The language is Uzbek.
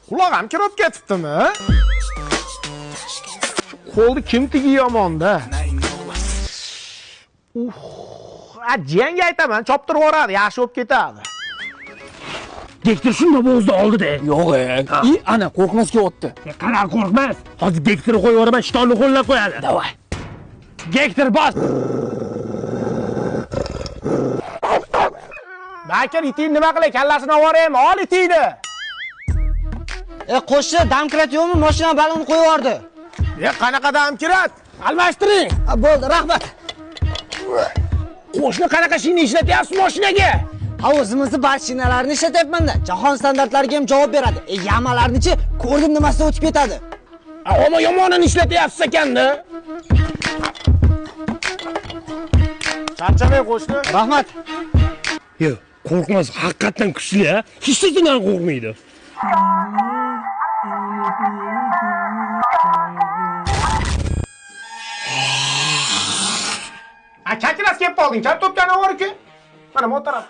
Qulog'im kirib ketibdimi? Qo'lni kim tigiyomonda? Jiyanga aytaman, choptirib yuboradi, yaxshi bo'lib ketadi. Dektor shunda bo'zda oldida. Yo'q, ana qo'rqmas kelyapti. Qanaqa qo'rqmas? Hozir dektorni qo'yib yuboraman, shtonni qo'llab qo'yadi. Davay. Gektor bos. Bakir iting nima qilay, kallasini olvoraymi? Ol itingni. Qo'shni damkirat yo'qmi? Mashina balonni qo'yib yubordi. Qanaqa damkirat? Almashtiring. Bo'ldi, rahmat. Qo'shni qanaqa shini ishlatyapsiz mashinaga? O'zimizni barchinalarni ishlatyapman-da. Jahon standartlariga ham javob beradi. Yamalarni-chi, ko'rdim nimasida o'tib ketadi. Ammo yomonini ishlatyapsiz ekanda. Charchamay qo'shni. Rahmat. Yo'q, qo'rqmas, haqiqatan kuchli-a. Hech narsadan qo'rqmaydi. Kakiras kelib qolding, kartopkani olib kel. Mana bu taraf.